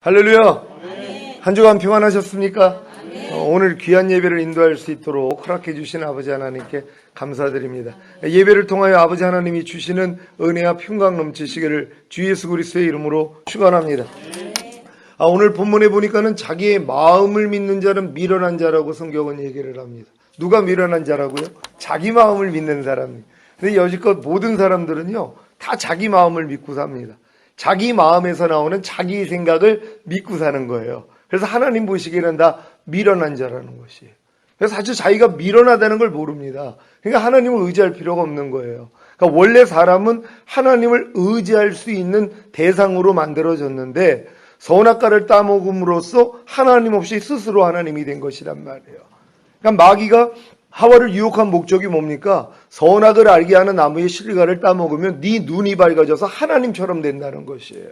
할렐루야. 한 주간 평안하셨습니까? 오늘 귀한 예배를 인도할 수 있도록 허락해 주신 아버지 하나님께 감사드립니다. 예배를 통하여 아버지 하나님이 주시는 은혜와 평강 넘치시기를 주 예수 그리스도의 이름으로 축원합니다. 오늘 본문에 보니까는 자기의 마음을 믿는 자는 미련한 자라고 성경은 얘기를 합니다. 누가 미련한 자라고요? 자기 마음을 믿는 사람입니다. 근데 여지껏 모든 사람들은요, 다 자기 마음을 믿고 삽니다. 자기 마음에서 나오는 자기 생각을 믿고 사는 거예요. 그래서 하나님 보시기에는 다 미련한 자라는 것이에요. 그래서 사실 자기가 미련하다는 걸 모릅니다. 그러니까 하나님을 의지할 필요가 없는 거예요. 그러니까 원래 사람은 하나님을 의지할 수 있는 대상으로 만들어졌는데 선악과를 따먹음으로써 하나님 없이 스스로 하나님이 된 것이란 말이에요. 그러니까 마귀가 하와를 유혹한 목적이 뭡니까? 선악을 알게 하는 나무의 실과를 따먹으면 네 눈이 밝아져서 하나님처럼 된다는 것이에요.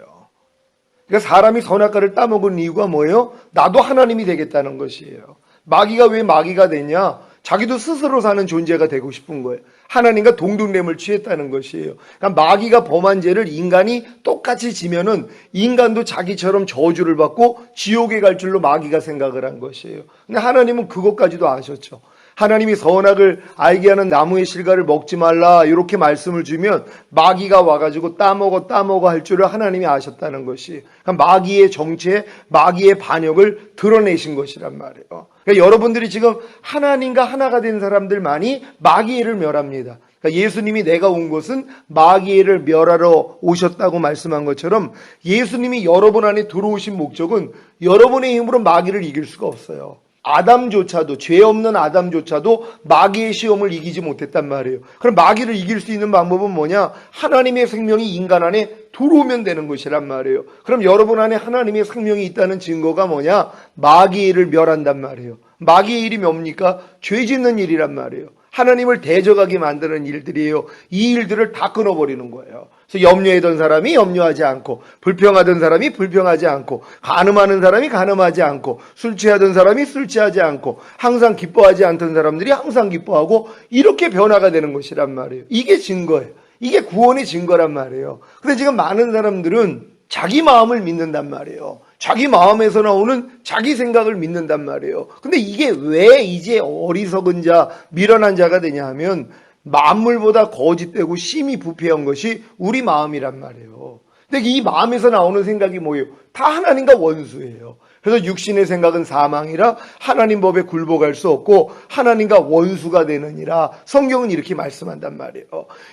그러니까 사람이 선악과를 따먹은 이유가 뭐예요? 나도 하나님이 되겠다는 것이에요. 마귀가 왜 마귀가 되냐? 자기도 스스로 사는 존재가 되고 싶은 거예요. 하나님과 동등됨을 취했다는 것이에요. 그러니까 마귀가 범한 죄를 인간이 똑같이 지면은 인간도 자기처럼 저주를 받고 지옥에 갈 줄로 마귀가 생각을 한 것이에요. 근데 하나님은 그것까지도 아셨죠. 하나님이 선악을 알게 하는 나무의 실과를 먹지 말라 이렇게 말씀을 주면 마귀가 와가지고 따먹어 할 줄을 하나님이 아셨다는 것이, 그러니까 마귀의 정체, 마귀의 반역을 드러내신 것이란 말이에요. 그러니까 여러분들이 지금 하나님과 하나가 된 사람들만이 마귀를 멸합니다. 그러니까 예수님이 내가 온 것은 마귀를 멸하러 오셨다고 말씀한 것처럼 예수님이 여러분 안에 들어오신 목적은 여러분의 힘으로 마귀를 이길 수가 없어요. 아담조차도, 죄 없는 아담조차도 마귀의 시험을 이기지 못했단 말이에요. 그럼 마귀를 이길 수 있는 방법은 뭐냐? 하나님의 생명이 인간 안에 들어오면 되는 것이란 말이에요. 그럼 여러분 안에 하나님의 생명이 있다는 증거가 뭐냐? 마귀를 멸한단 말이에요. 마귀의 일이 뭡니까? 죄 짓는 일이란 말이에요. 하나님을 대적하게 만드는 일들이에요. 이 일들을 다 끊어버리는 거예요. 그래서 염려하던 사람이 염려하지 않고, 불평하던 사람이 불평하지 않고, 간음하는 사람이 간음하지 않고, 술 취하던 사람이 술 취하지 않고, 항상 기뻐하지 않던 사람들이 항상 기뻐하고, 이렇게 변화가 되는 것이란 말이에요. 이게 증거예요. 이게 구원의 증거란 말이에요. 근데 지금 많은 사람들은 자기 마음을 믿는단 말이에요. 자기 마음에서 나오는 자기 생각을 믿는단 말이에요. 근데 이게 왜 이제 어리석은 자, 미련한 자가 되냐 하면 만물보다 거짓되고 심히 부패한 것이 우리 마음이란 말이에요. 근데 이 마음에서 나오는 생각이 뭐예요? 다 하나님과 원수예요. 그래서 육신의 생각은 사망이라 하나님 법에 굴복할 수 없고 하나님과 원수가 되느니라 성경은 이렇게 말씀한단 말이에요.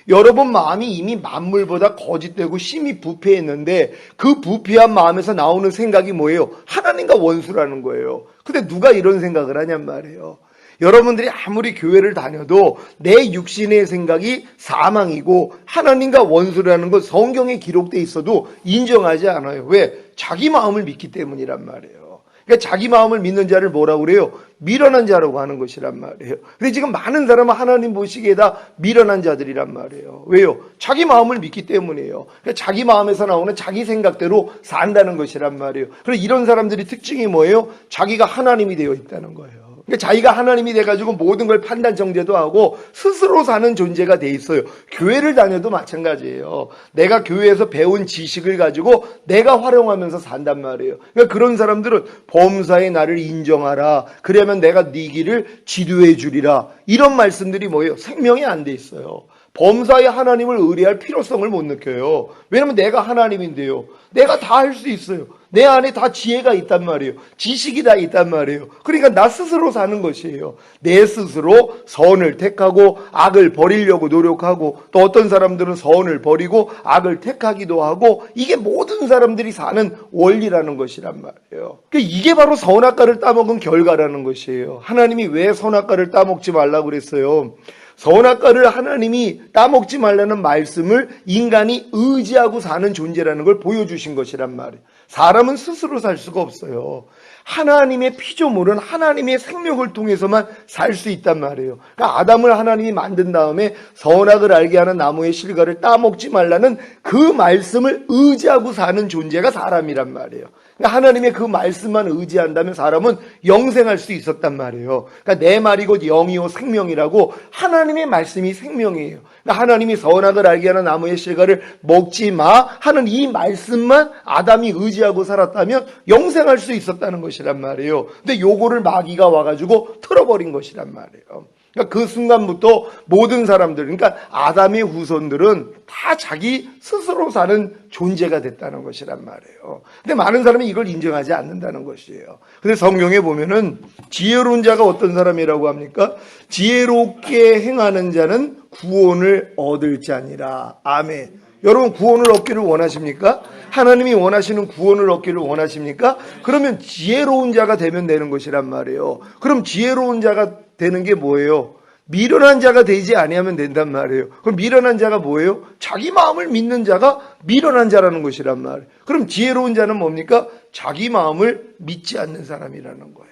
여러분 마음이 이미 만물보다 거짓되고 심히 부패했는데 그 부패한 마음에서 나오는 생각이 뭐예요? 하나님과 원수라는 거예요. 근데 누가 이런 생각을 하냔 말이에요. 여러분들이 아무리 교회를 다녀도 내 육신의 생각이 사망이고 하나님과 원수라는 건 성경에 기록돼 있어도 인정하지 않아요. 왜? 자기 마음을 믿기 때문이란 말이에요. 그러니까 자기 마음을 믿는 자를 뭐라고 그래요? 미련한 자라고 하는 것이란 말이에요. 근데 지금 많은 사람은 하나님 보시기에 다 미련한 자들이란 말이에요. 왜요? 자기 마음을 믿기 때문이에요. 그러니까 자기 마음에서 나오는 자기 생각대로 산다는 것이란 말이에요. 그래서 이런 사람들이 특징이 뭐예요? 자기가 하나님이 되어 있다는 거예요. 그러니까 자기가 하나님이 돼가지고 모든 걸 판단 정죄도 하고 스스로 사는 존재가 돼 있어요. 교회를 다녀도 마찬가지예요. 내가 교회에서 배운 지식을 가지고 내가 활용하면서 산단 말이에요. 그러니까 그런 사람들은 범사에 나를 인정하라. 그러면 내가 네 길을 지도해 주리라. 이런 말씀들이 뭐예요? 생명이 안 돼 있어요. 범사에 하나님을 의뢰할 필요성을 못 느껴요. 왜냐면 내가 하나님인데요. 내가 다 할 수 있어요. 내 안에 다 지혜가 있단 말이에요. 지식이 다 있단 말이에요. 그러니까 나 스스로 사는 것이에요. 내 스스로 선을 택하고 악을 버리려고 노력하고 또 어떤 사람들은 선을 버리고 악을 택하기도 하고 이게 모든 사람들이 사는 원리라는 것이란 말이에요. 그러니까 이게 바로 선악과를 따먹은 결과라는 것이에요. 하나님이 왜 선악과를 따먹지 말라고 그랬어요? 선악과를 하나님이 따먹지 말라는 말씀을 인간이 의지하고 사는 존재라는 걸 보여주신 것이란 말이에요. 사람은 스스로 살 수가 없어요. 하나님의 피조물은 하나님의 생명을 통해서만 살 수 있단 말이에요. 그러니까 아담을 하나님이 만든 다음에 선악을 알게 하는 나무의 실과를 따먹지 말라는 그 말씀을 의지하고 사는 존재가 사람이란 말이에요. 하나님의 그 말씀만 의지한다면 사람은 영생할 수 있었단 말이에요. 그러니까 내 말이 곧 영이요 생명이라고 하나님의 말씀이 생명이에요. 그러니까 하나님이 선악을 알게 하는 나무의 실과를 먹지 마 하는 이 말씀만 아담이 의지하고 살았다면 영생할 수 있었다는 것이란 말이에요. 근데 요거를 마귀가 와가지고 틀어버린 것이란 말이에요. 그러니까 그 순간부터 모든 사람들, 그러니까 아담의 후손들은 다 자기 스스로 사는 존재가 됐다는 것이란 말이에요. 근데 많은 사람이 이걸 인정하지 않는다는 것이에요. 근데 성경에 보면은 지혜로운 자가 어떤 사람이라고 합니까? 지혜롭게 행하는 자는 구원을 얻을 자니라. 아멘. 여러분 구원을 얻기를 원하십니까? 하나님이 원하시는 구원을 얻기를 원하십니까? 그러면 지혜로운 자가 되면 되는 것이란 말이에요. 그럼 지혜로운 자가 되는 게 뭐예요? 미련한 자가 되지 아니하면 된단 말이에요. 그럼 미련한 자가 뭐예요? 자기 마음을 믿는 자가 미련한 자라는 것이란 말이에요. 그럼 지혜로운 자는 뭡니까? 자기 마음을 믿지 않는 사람이라는 거예요.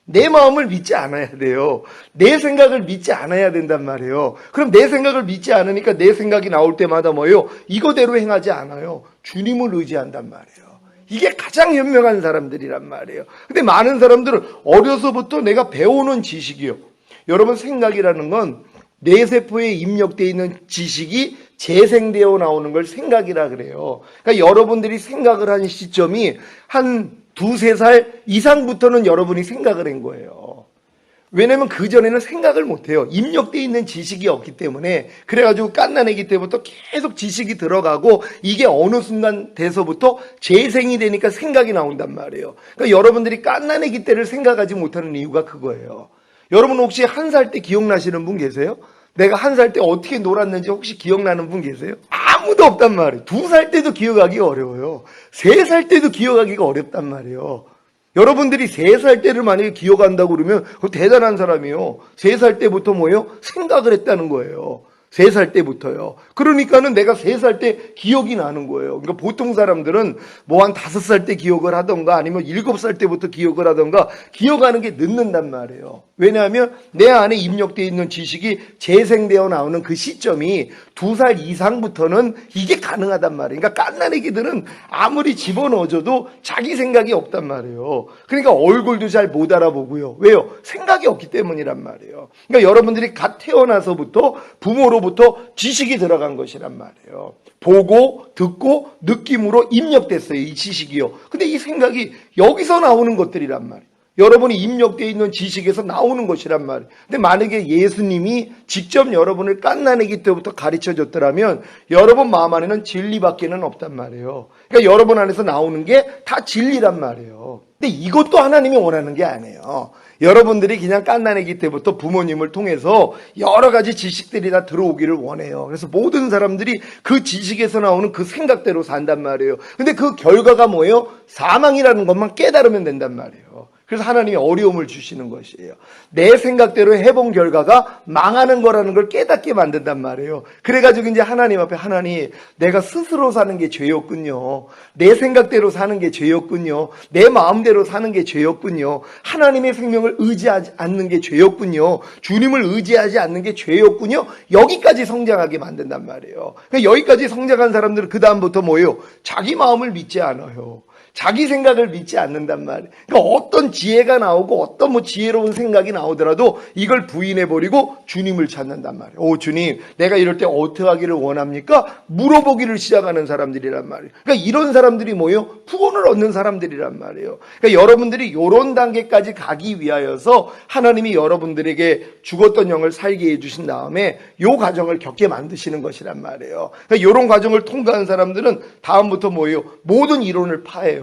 내 마음을 믿지 않아야 돼요. 내 생각을 믿지 않아야 된단 말이에요. 그럼 내 생각을 믿지 않으니까 내 생각이 나올 때마다 뭐예요? 이거대로 행하지 않아요. 주님을 의지한단 말이에요. 이게 가장 현명한 사람들이란 말이에요. 근데 많은 사람들은 어려서부터 내가 배우는 지식이요. 여러분 생각이라는 건 뇌세포에 입력되어 있는 지식이 재생되어 나오는 걸 생각이라 그래요. 그러니까 여러분들이 생각을 한 시점이 한 2-3살 이상부터는 여러분이 생각을 한 거예요. 왜냐면 그전에는 생각을 못해요. 입력되어 있는 지식이 없기 때문에. 그래가지고 갓난아기 때부터 계속 지식이 들어가고 이게 어느 순간 돼서부터 재생이 되니까 생각이 나온단 말이에요. 그러니까 여러분들이 갓난아기 때를 생각하지 못하는 이유가 그거예요. 여러분 혹시 1살 때 기억나시는 분 계세요? 내가 1살 때 어떻게 놀았는지 혹시 기억나는 분 계세요? 아무도 없단 말이에요. 2살 때도 기억하기가 어려워요. 3살 때도 기억하기가 어렵단 말이에요. 여러분들이 3살 때를 만약에 기억한다고 그러면 그거 대단한 사람이에요. 3살 때부터 뭐예요? 생각을 했다는 거예요. 3살 때부터요. 그러니까는 내가 3살 때 기억이 나는 거예요. 그러니까 보통 사람들은 뭐 한 5살 때 기억을 하던가 아니면 7살 때부터 기억을 하던가 기억하는 게 늦는단 말이에요. 왜냐하면 내 안에 입력되어 있는 지식이 재생되어 나오는 그 시점이 2살 이상부터는 이게 가능하단 말이에요. 그러니까 갓난아기들은 아무리 집어넣어줘도 자기 생각이 없단 말이에요. 그러니까 얼굴도 잘 못 알아보고요. 왜요? 생각이 없기 때문이란 말이에요. 그러니까 여러분들이 갓 태어나서부터 부모로부터 지식이 들어간 것이란 말이에요. 보고 듣고 느낌으로 입력됐어요. 이 지식이요. 근데 이 생각이 여기서 나오는 것들이란 말이에요. 여러분이 입력되어 있는 지식에서 나오는 것이란 말이에요. 근데 만약에 예수님이 직접 여러분을 갓난아기 때부터 가르쳐 줬더라면 여러분 마음 안에는 진리밖에는 없단 말이에요. 그러니까 여러분 안에서 나오는 게 다 진리란 말이에요. 근데 이것도 하나님이 원하는 게 아니에요. 여러분들이 그냥 갓난아기 때부터 부모님을 통해서 여러 가지 지식들이 다 들어오기를 원해요. 그래서 모든 사람들이 그 지식에서 나오는 그 생각대로 산단 말이에요. 근데 그 결과가 뭐예요? 사망이라는 것만 깨달으면 된단 말이에요. 그래서 하나님이 어려움을 주시는 것이에요. 내 생각대로 해본 결과가 망하는 거라는 걸 깨닫게 만든단 말이에요. 그래가지고 이제 하나님 앞에 하나님 내가 스스로 사는 게 죄였군요. 내 생각대로 사는 게 죄였군요. 내 마음대로 사는 게 죄였군요. 하나님의 생명을 의지하지 않는 게 죄였군요. 주님을 의지하지 않는 게 죄였군요. 여기까지 성장하게 만든단 말이에요. 그러니까 여기까지 성장한 사람들은 그 다음부터 뭐예요? 자기 마음을 믿지 않아요. 자기 생각을 믿지 않는단 말이에요. 그러니까 어떤 지혜가 나오고 어떤 뭐 지혜로운 생각이 나오더라도 이걸 부인해버리고 주님을 찾는단 말이에요. 오 주님 내가 이럴 때 어떻게 하기를 원합니까? 물어보기를 시작하는 사람들이란 말이에요. 그러니까 이런 사람들이 뭐예요? 구원을 얻는 사람들이란 말이에요. 그러니까 여러분들이 이런 단계까지 가기 위하여서 하나님이 여러분들에게 죽었던 영을 살게 해주신 다음에 이 과정을 겪게 만드시는 것이란 말이에요. 그러니까 이런 과정을 통과한 사람들은 다음부터 뭐예요? 모든 이론을 파해요.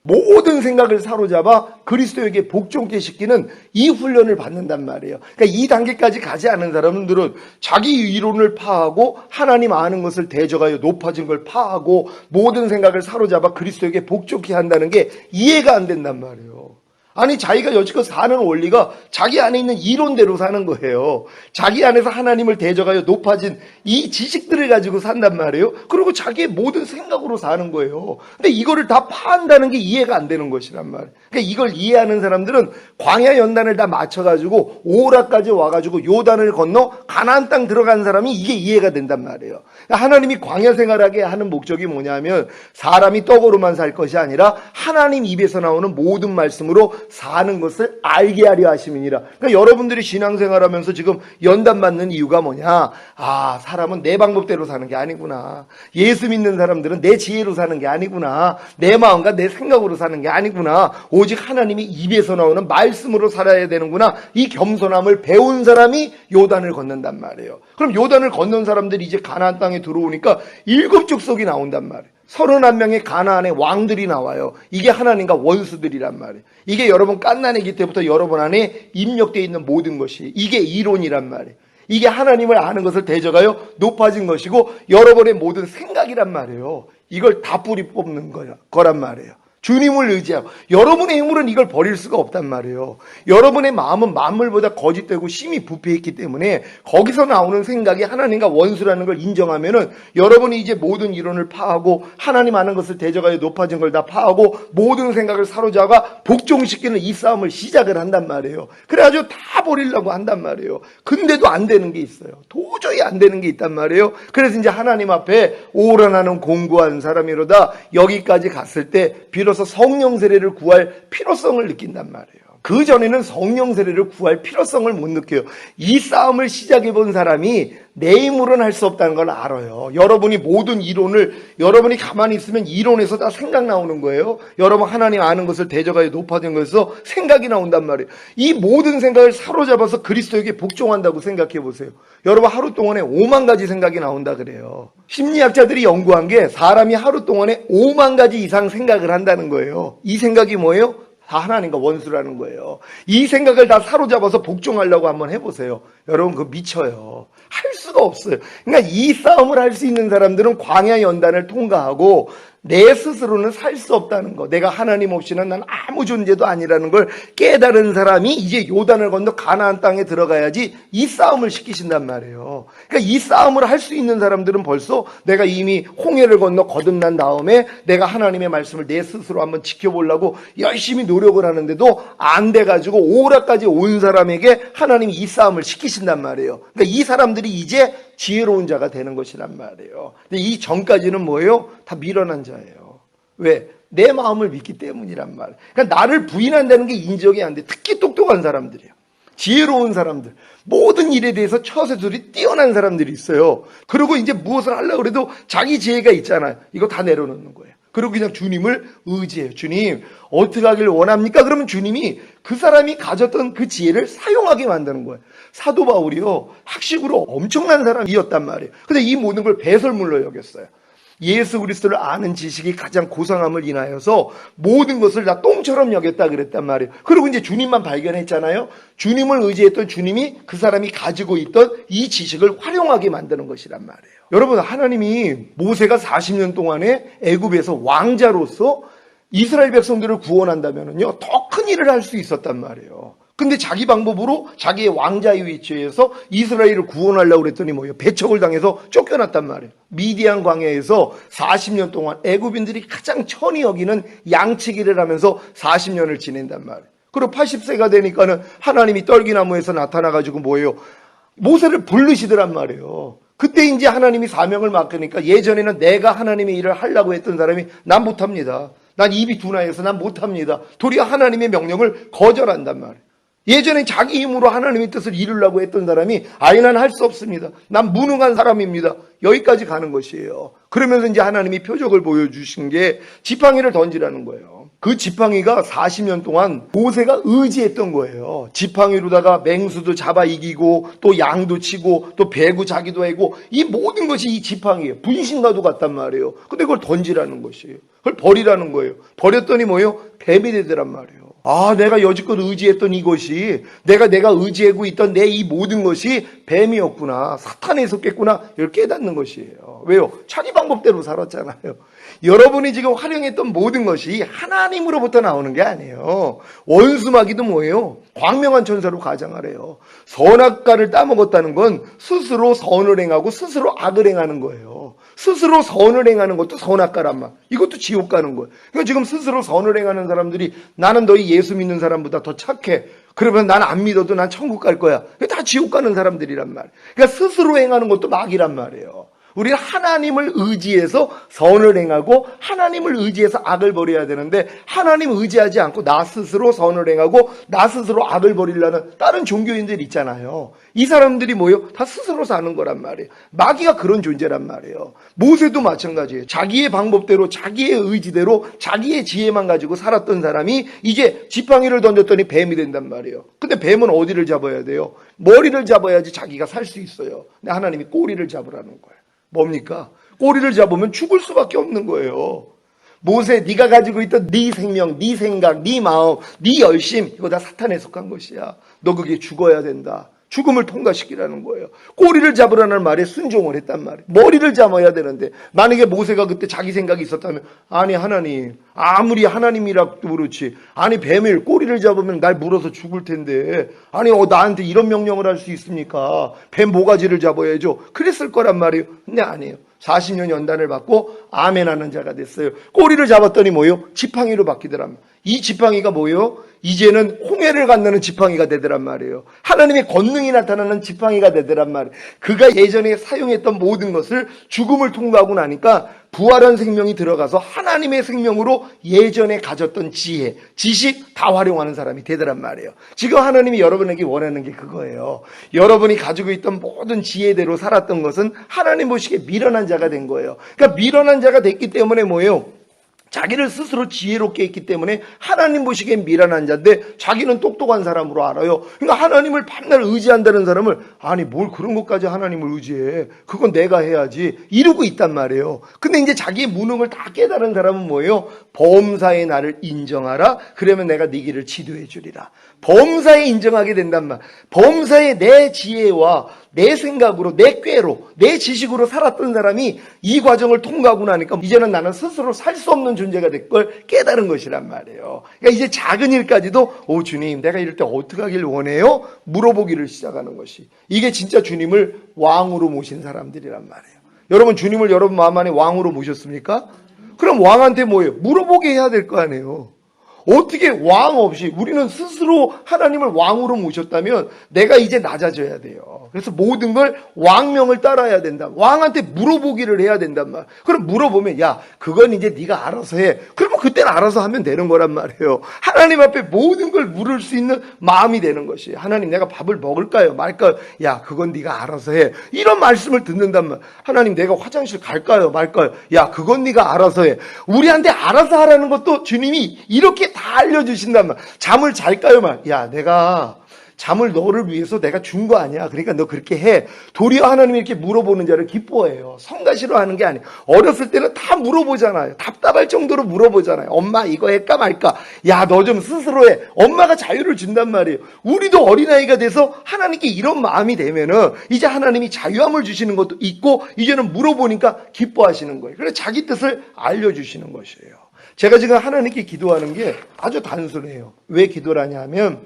모든 생각을 사로잡아 그리스도에게 복종케 시키는 이 훈련을 받는단 말이에요. 그러니까 이 단계까지 가지 않은 사람들은 자기 이론을 파하고 하나님 아는 것을 대적하여 높아진 걸 파하고 모든 생각을 사로잡아 그리스도에게 복종케 한다는 게 이해가 안 된단 말이에요. 아니 자기가 여지껏 사는 원리가 자기 안에 있는 이론대로 사는 거예요. 자기 안에서 하나님을 대적하여 높아진 이 지식들을 가지고 산단 말이에요. 그리고 자기의 모든 생각으로 사는 거예요. 근데 이거를 다 파한다는 게 이해가 안 되는 것이란 말이에요. 그러니까 이걸 이해하는 사람들은 광야 연단을 다 맞춰가지고 오라까지 와가지고 요단을 건너 가나안 땅 들어간 사람이 이게 이해가 된단 말이에요. 그러니까 하나님이 광야 생활하게 하는 목적이 뭐냐면 사람이 떡으로만 살 것이 아니라 하나님 입에서 나오는 모든 말씀으로 사는 것을 알게 하려 하심이니라. 그러니까 여러분들이 신앙생활하면서 지금 연단 받는 이유가 뭐냐? 아, 사람은 내 방법대로 사는 게 아니구나. 예수 믿는 사람들은 내 지혜로 사는 게 아니구나. 내 마음과 내 생각으로 사는 게 아니구나. 오직 하나님이 입에서 나오는 말씀으로 살아야 되는구나. 이 겸손함을 배운 사람이 요단을 건넌단 말이에요. 그럼 요단을 건넌 사람들이 이제 가나안 땅에 들어오니까 7 족속이 나온단 말이에요. 31명의 가나안의 왕들이 나와요. 이게 하나님과 원수들이란 말이에요. 이게 여러분 갓난아기 때부터 여러분 안에 입력되어 있는 모든 것이 이게 이론이란 말이에요. 이게 하나님을 아는 것을 대적하여 높아진 것이고 여러분의 모든 생각이란 말이에요. 이걸 다 뿌리 뽑는 거란 말이에요. 주님을 의지하고 여러분의 힘으로는 이걸 버릴 수가 없단 말이에요. 여러분의 마음은 만물보다 거짓되고 심히 부패했기 때문에 거기서 나오는 생각이 하나님과 원수라는 걸 인정하면은 여러분이 이제 모든 이론을 파하고 하나님 아는 것을 대적하여 높아진 걸 다 파하고 모든 생각을 사로잡아 복종시키는 이 싸움을 시작을 한단 말이에요. 그래가지고 다 버리려고 한단 말이에요. 근데도 안 되는 게 있어요. 도저히 안 되는 게 있단 말이에요. 그래서 이제 하나님 앞에 오란하는 공고한 사람이로다 여기까지 갔을 때 비로소 성령 세례를 구할 필요성을 느낀단 말이에요. 그 전에는 성령 세례를 구할 필요성을 못 느껴요. 이 싸움을 시작해 본 사람이 내 힘으로는 할 수 없다는 걸 알아요. 여러분이 모든 이론을 여러분이 가만히 있으면 이론에서 다 생각 나오는 거예요. 여러분 하나님 아는 것을 대적하여 높아진 것에서 생각이 나온단 말이에요. 이 모든 생각을 사로잡아서 그리스도에게 복종한다고 생각해 보세요. 여러분 하루 동안에 5만 가지 생각이 나온다 그래요. 심리학자들이 연구한 게 사람이 하루 동안에 5만 가지 이상 생각을 한다는 거예요. 이 생각이 뭐예요? 다 하나님과 원수라는 거예요. 이 생각을 다 사로잡아서 복종하려고 한번 해보세요. 여러분 그거 미쳐요. 할 수가 없어요. 그러니까 이 싸움을 할 수 있는 사람들은 광야 연단을 통과하고 내 스스로는 살 수 없다는 거. 내가 하나님 없이는 난 아무 존재도 아니라는 걸 깨달은 사람이 이제 요단을 건너 가나안 땅에 들어가야지 이 싸움을 시키신단 말이에요. 그러니까 이 싸움을 할 수 있는 사람들은 벌써 내가 이미 홍해를 건너 거듭난 다음에 내가 하나님의 말씀을 내 스스로 한번 지켜보려고 열심히 노력을 하는데도 안 돼가지고 오라까지 온 사람에게 하나님이 이 싸움을 시키신단 말이에요. 그러니까 이 사람들이 이제 지혜로운 자가 되는 것이란 말이에요. 근데 이 전까지는 뭐예요? 다 미련한 자예요. 왜? 내 마음을 믿기 때문이란 말이에요. 그러니까 나를 부인한다는 게 인정이 안 돼. 특히 똑똑한 사람들이에요. 지혜로운 사람들. 모든 일에 대해서 처세술이 뛰어난 사람들이 있어요. 그리고 이제 무엇을 하려고 해도 자기 지혜가 있잖아요. 이거 다 내려놓는 거예요. 그리고 그냥 주님을 의지해요. 주님, 어떻게 하길 원합니까? 그러면 주님이 그 사람이 가졌던 그 지혜를 사용하게 만드는 거예요. 사도 바울이요, 학식으로 엄청난 사람이었단 말이에요. 근데 이 모든 걸 배설물로 여겼어요. 예수 그리스도를 아는 지식이 가장 고상함을 인하여서 모든 것을 다 똥처럼 여겼다 그랬단 말이에요. 그리고 이제 주님만 발견했잖아요. 주님을 의지했던 주님이 그 사람이 가지고 있던 이 지식을 활용하게 만드는 것이란 말이에요. 여러분, 하나님이 모세가 40년 동안에 애굽에서 왕자로서 이스라엘 백성들을 구원한다면요, 더 큰 일을 할 수 있었단 말이에요. 근데 자기 방법으로 자기의 왕자의 위치에서 이스라엘을 구원하려고 그랬더니 뭐예요? 배척을 당해서 쫓겨났단 말이에요. 미디안 광야에서 40년 동안 애굽인들이 가장 천히 여기는 양치기를 하면서 40년을 지낸단 말이에요. 그리고 80세가 되니까는 하나님이 떨기나무에서 나타나가지고 뭐예요? 모세를 부르시더란 말이에요. 그때 이제 하나님이 사명을 맡으니까 예전에는 내가 하나님의 일을 하려고 했던 사람이 난 못합니다. 난 입이 둔하여서 난 못합니다. 도리어 하나님의 명령을 거절한단 말이에요. 예전에 자기 힘으로 하나님의 뜻을 이루려고 했던 사람이 아니 난 할 수 없습니다. 난 무능한 사람입니다. 여기까지 가는 것이에요. 그러면서 이제 하나님이 표적을 보여주신 게 지팡이를 던지라는 거예요. 그 지팡이가 40년 동안 모세가 의지했던 거예요. 지팡이로다가 맹수도 잡아 이기고 또 양도 치고 또 배구 자기도 하고 이 모든 것이 이 지팡이에요. 분신과도 같단 말이에요. 근데 그걸 던지라는 것이에요. 그걸 버리라는 거예요. 버렸더니 뭐예요? 뱀이 되더란 말이에요. 아, 내가 여지껏 의지했던 이것이 내가 의지하고 있던 내 이 모든 것이 뱀이었구나. 사탄에 속했구나. 이걸 깨닫는 것이에요. 왜요? 자기 방법대로 살았잖아요. 여러분이 지금 활용했던 모든 것이 하나님으로부터 나오는 게 아니에요. 원수마귀도 뭐예요? 광명한 천사로 가장하래요. 선악과를 따먹었다는 건 스스로 선을 행하고 스스로 악을 행하는 거예요. 스스로 선을 행하는 것도 선악과란 말. 이것도 지옥 가는 거예요. 그러니까 지금 스스로 선을 행하는 사람들이 나는 너희 예수 믿는 사람보다 더 착해. 그러면 난 안 믿어도 난 천국 갈 거야. 다 지옥 가는 사람들이란 말이에요. 그러니까 스스로 행하는 것도 막이란 말이에요. 우리는 하나님을 의지해서 선을 행하고 하나님을 의지해서 악을 버려야 되는데 하나님 의지하지 않고 나 스스로 선을 행하고 나 스스로 악을 버리려는 다른 종교인들 있잖아요. 이 사람들이 뭐예요? 다 스스로 사는 거란 말이에요. 마귀가 그런 존재란 말이에요. 모세도 마찬가지예요. 자기의 방법대로 자기의 의지대로 자기의 지혜만 가지고 살았던 사람이 이제 지팡이를 던졌더니 뱀이 된단 말이에요. 근데 뱀은 어디를 잡아야 돼요? 머리를 잡아야지 자기가 살 수 있어요. 근데 하나님이 꼬리를 잡으라는 거예요. 뭡니까? 꼬리를 잡으면 죽을 수밖에 없는 거예요. 모세, 네가 가지고 있던 네 생명, 네 생각, 네 마음, 네 열심, 이거 다 사탄에 속한 것이야. 너 그게 죽어야 된다. 죽음을 통과시키라는 거예요. 꼬리를 잡으라는 말에 순종을 했단 말이에요. 머리를 잡아야 되는데 만약에 모세가 그때 자기 생각이 있었다면 아니 하나님, 아무리 하나님이라도 그렇지, 아니 뱀을 꼬리를 잡으면 날 물어서 죽을 텐데 아니 나한테 이런 명령을 할 수 있습니까? 뱀 모가지를 잡아야죠. 그랬을 거란 말이에요. 근데 아니에요. 40년 연단을 받고 아멘하는 자가 됐어요. 꼬리를 잡았더니 뭐예요? 지팡이로 바뀌더란 말이에요. 이 지팡이가 뭐예요? 이제는 홍해를 건너는 지팡이가 되더란 말이에요. 하나님의 권능이 나타나는 지팡이가 되더란 말이에요. 그가 예전에 사용했던 모든 것을 죽음을 통과하고 나니까 부활한 생명이 들어가서 하나님의 생명으로 예전에 가졌던 지혜, 지식 다 활용하는 사람이 되더란 말이에요. 지금 하나님이 여러분에게 원하는 게 그거예요. 여러분이 가지고 있던 모든 지혜대로 살았던 것은 하나님 보시기에 미련한 자가 된 거예요. 그러니까 미련한 자가 됐기 때문에 뭐예요? 자기를 스스로 지혜롭게 했기 때문에 하나님 보시기엔 미련한 자인데 자기는 똑똑한 사람으로 알아요. 그러니까 하나님을 밤낮 의지한다는 사람을 아니 뭘 그런 것까지 하나님을 의지해. 그건 내가 해야지. 이러고 있단 말이에요. 근데 이제 자기의 무능을 다 깨달은 사람은 뭐예요? 범사의 나를 인정하라. 그러면 내가 네 길을 지도해 주리라. 범사에 인정하게 된단 말. 범사에 내 지혜와 내 생각으로, 내 꾀로, 내 지식으로 살았던 사람이 이 과정을 통과하고 나니까 이제는 나는 스스로 살 수 없는 존재가 될 걸 깨달은 것이란 말이에요. 그러니까 이제 작은 일까지도 오 주님 내가 이럴 때 어떻게 하길 원해요? 물어보기를 시작하는 것이 이게 진짜 주님을 왕으로 모신 사람들이란 말이에요. 여러분 주님을 여러분 마음 안에 왕으로 모셨습니까? 그럼 왕한테 뭐예요? 물어보게 해야 될 거 아니에요. 어떻게 왕 없이 우리는 스스로 하나님을 왕으로 모셨다면 내가 이제 낮아져야 돼요. 그래서 모든 걸 왕명을 따라야 된다. 왕한테 물어보기를 해야 된단 말. 그럼 물어보면 야 그건 이제 네가 알아서 해. 그러면 그때는 알아서 하면 되는 거란 말이에요. 하나님 앞에 모든 걸 물을 수 있는 마음이 되는 것이 하나님 내가 밥을 먹을까요 말까요? 야 그건 네가 알아서 해. 이런 말씀을 듣는단 말. 하나님 내가 화장실 갈까요 말까요? 야 그건 네가 알아서 해. 우리한테 알아서 하라는 것도 주님이 이렇게 다 알려주신단 말. 잠을 잘까요 말. 야 내가 잠을 너를 위해서 내가 준 거 아니야. 그러니까 너 그렇게 해. 도리어 하나님이 이렇게 물어보는 자를 기뻐해요. 성가시로 하는 게 아니에요. 어렸을 때는 다 물어보잖아요. 답답할 정도로 물어보잖아요. 엄마 이거 할까 말까. 야 너 좀 스스로 해. 엄마가 자유를 준단 말이에요. 우리도 어린아이가 돼서 하나님께 이런 마음이 되면은 이제 하나님이 자유함을 주시는 것도 있고 이제는 물어보니까 기뻐하시는 거예요. 그래서 자기 뜻을 알려주시는 것이에요. 제가 지금 하나님께 기도하는 게 아주 단순해요. 왜 기도를 하냐 하면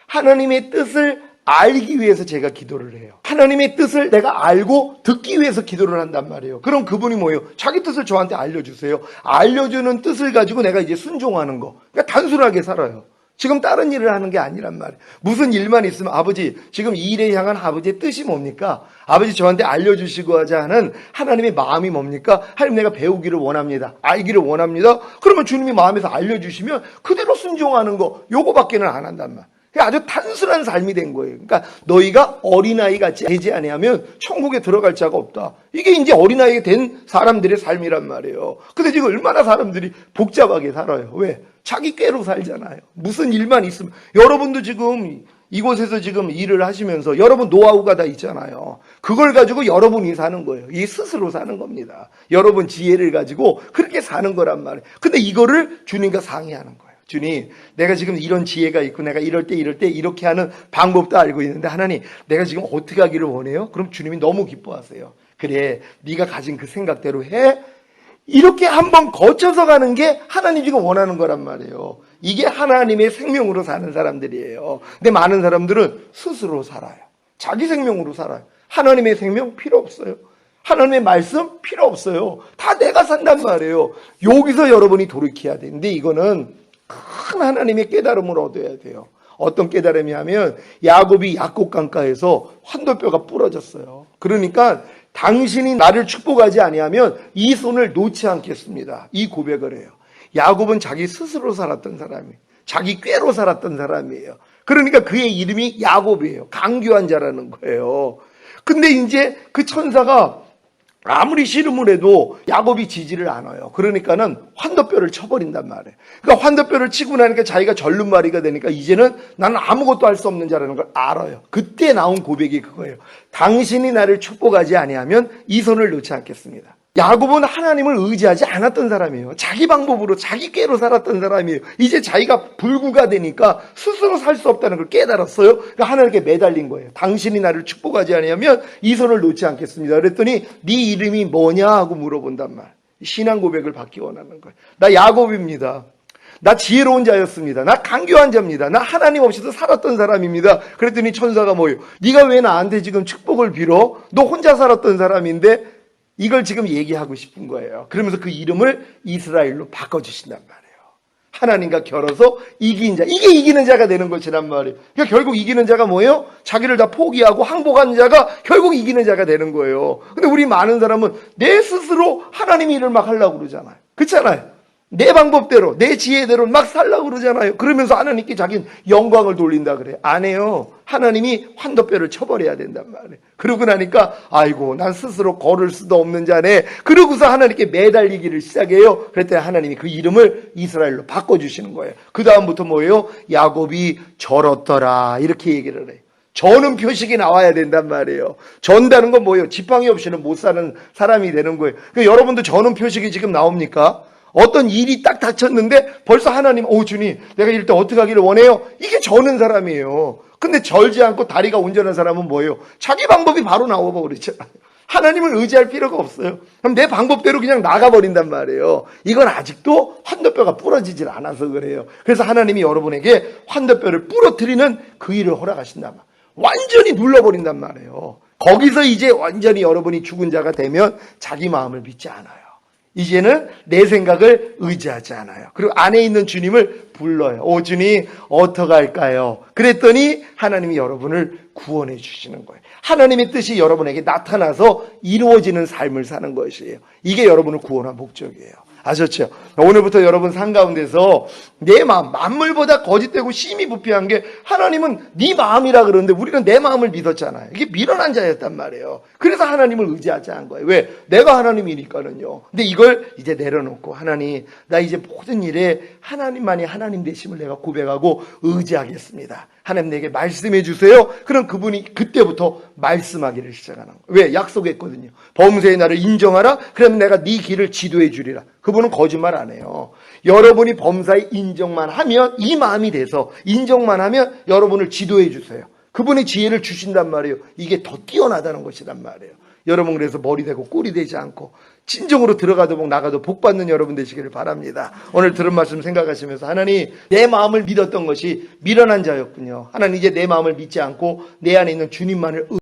하나님의 뜻을 알기 위해서 제가 기도를 해요. 하나님의 뜻을 내가 알고 듣기 위해서 기도를 한단 말이에요. 그럼 그분이 뭐예요? 자기 뜻을 저한테 알려주세요. 알려주는 뜻을 가지고 내가 이제 순종하는 거. 그러니까 단순하게 살아요. 지금 다른 일을 하는 게 아니란 말이에요. 무슨 일만 있으면 아버지 지금 이 일에 향한 아버지의 뜻이 뭡니까? 아버지 저한테 알려주시고자 하는 하나님의 마음이 뭡니까? 하나님 내가 배우기를 원합니다. 알기를 원합니다. 그러면 주님이 마음에서 알려주시면 그대로 순종하는 거 요거밖에는 안 한단 말이에요. 아주 단순한 삶이 된 거예요. 그러니까 너희가 어린아이 같이 되지 아니하면 천국에 들어갈 자가 없다. 이게 이제 어린아이 된 사람들의 삶이란 말이에요. 근데 지금 얼마나 사람들이 복잡하게 살아요. 왜? 자기 꾀로 살잖아요. 무슨 일만 있으면. 여러분도 지금 이곳에서 지금 일을 하시면서 여러분 노하우가 다 있잖아요. 그걸 가지고 여러분이 사는 거예요. 이 스스로 사는 겁니다. 여러분 지혜를 가지고 그렇게 사는 거란 말이에요. 근데 이거를 주님과 상의하는 거예요. 주님, 내가 지금 이런 지혜가 있고 내가 이럴 때 이렇게 하는 방법도 알고 있는데 하나님, 내가 지금 어떻게 하기를 원해요? 그럼 주님이 너무 기뻐하세요. 그래, 네가 가진 그 생각대로 해. 이렇게 한번 거쳐서 가는 게 하나님 지금 원하는 거란 말이에요. 이게 하나님의 생명으로 사는 사람들이에요. 근데 많은 사람들은 스스로 살아요. 자기 생명으로 살아요. 하나님의 생명 필요 없어요. 하나님의 말씀 필요 없어요. 다 내가 산단 말이에요. 여기서 여러분이 돌이켜야 되는데 이거는 큰 하나님의 깨달음을 얻어야 돼요. 어떤 깨달음이 하면 야곱이 약곡 강가에서 환도뼈가 부러졌어요. 그러니까 당신이 나를 축복하지 아니하면 이 손을 놓지 않겠습니다. 이 고백을 해요. 야곱은 자기 스스로 살았던 사람이에요. 자기 꾀로 살았던 사람이에요. 그러니까 그의 이름이 야곱이에요. 강교한 자라는 거예요. 근데 이제 그 천사가 아무리 씨름을 해도 야곱이 지지를 않아요. 그러니까는 환도뼈를 쳐버린단 말이에요. 그러니까 환도뼈를 치고 나니까 자기가 절름발이가 되니까 이제는 나는 아무것도 할 수 없는 자라는 걸 알아요. 그때 나온 고백이 그거예요. 당신이 나를 축복하지 아니하면 이 손을 놓지 않겠습니다. 야곱은 하나님을 의지하지 않았던 사람이에요. 자기 방법으로 자기 꾀로 살았던 사람이에요. 이제 자기가 불구가 되니까 스스로 살 수 없다는 걸 깨달았어요. 그러니까 하나님께 매달린 거예요. 당신이 나를 축복하지 아니하면 이 손을 놓지 않겠습니다. 그랬더니 네 이름이 뭐냐 하고 물어본단 말. 신앙 고백을 받기 원하는 거예요. 나 야곱입니다. 나 지혜로운 자였습니다. 나 강교한 자입니다. 나 하나님 없이도 살았던 사람입니다. 그랬더니 천사가 뭐예요? 네가 왜 나한테 지금 축복을 빌어? 너 혼자 살았던 사람인데 이걸 지금 얘기하고 싶은 거예요. 그러면서 그 이름을 이스라엘로 바꿔주신단 말이에요. 하나님과 결어서 이긴 자. 이게 이기는 자가 되는 것이란 말이에요. 그러니까 결국 이기는 자가 뭐예요? 자기를 다 포기하고 항복하는 자가 결국 이기는 자가 되는 거예요. 근데 우리 많은 사람은 내 스스로 하나님 일을 막 하려고 그러잖아요. 그렇잖아요. 내 방법대로 내 지혜대로 막 살려고 그러잖아요. 그러면서 하나님께 자기는 영광을 돌린다 그래요. 안 해요. 하나님이 환도뼈를 쳐버려야 된단 말이에요. 그러고 나니까 아이고 난 스스로 걸을 수도 없는 자네. 그러고서 하나님께 매달리기를 시작해요. 그랬더니 하나님이 그 이름을 이스라엘로 바꿔주시는 거예요. 그 다음부터 뭐예요? 야곱이 절었더라 이렇게 얘기를 해요. 저는 표식이 나와야 된단 말이에요. 전다는 건 뭐예요? 지팡이 없이는 못 사는 사람이 되는 거예요. 그러니까 여러분도 저는 표식이 지금 나옵니까? 어떤 일이 딱 닥쳤는데 벌써 하나님, 주님, 내가 이럴 때 어떻게 하기를 원해요? 이게 저는 사람이에요. 근데 절지 않고 다리가 온전한 사람은 뭐예요? 자기 방법이 바로 나와버 그랬잖아요. 하나님을 의지할 필요가 없어요. 그럼 내 방법대로 그냥 나가버린단 말이에요. 이건 아직도 환도뼈가 부러지질 않아서 그래요. 그래서 하나님이 여러분에게 환도뼈를 부러뜨리는 그 일을 허락하신단 말이에요. 완전히 눌러버린단 말이에요. 거기서 이제 완전히 여러분이 죽은 자가 되면 자기 마음을 믿지 않아요. 이제는 내 생각을 의지하지 않아요. 그리고 안에 있는 주님을 불러요. 주님 어떡할까요? 그랬더니 하나님이 여러분을 구원해 주시는 거예요. 하나님의 뜻이 여러분에게 나타나서 이루어지는 삶을 사는 것이에요. 이게 여러분을 구원한 목적이에요. 아셨죠? 오늘부터 여러분 삶 가운데서 내 마음, 만물보다 거짓되고 심히 부패한 게 하나님은 네 마음이라 그러는데 우리는 내 마음을 믿었잖아요. 이게 미련한 자였단 말이에요. 그래서 하나님을 의지하지 않은 거예요. 왜? 내가 하나님이니까는요. 근데 이걸 이제 내려놓고 하나님, 나 이제 모든 일에 하나님만이 하나님 되심을 내가 고백하고 의지하겠습니다. 하나님 내게 말씀해 주세요. 그럼 그분이 그때부터 말씀하기를 시작하는 거예요. 왜? 약속했거든요. 범죄의 나를 인정하라. 그러면 내가 네 길을 지도해 주리라. 그분은 거짓말 안 해요. 여러분이 범사에 인정만 하면 이 마음이 돼서 인정만 하면 여러분을 지도해 주세요. 그분이 지혜를 주신단 말이에요. 이게 더 뛰어나다는 것이란 말이에요. 여러분 그래서 머리 되고 꿀이 되지 않고 진정으로 들어가도 복 나가도 복 받는 여러분 되시기를 바랍니다. 오늘 들은 말씀 생각하시면서 하나님 내 마음을 믿었던 것이 미련한 자였군요. 하나님 이제 내 마음을 믿지 않고 내 안에 있는 주님만을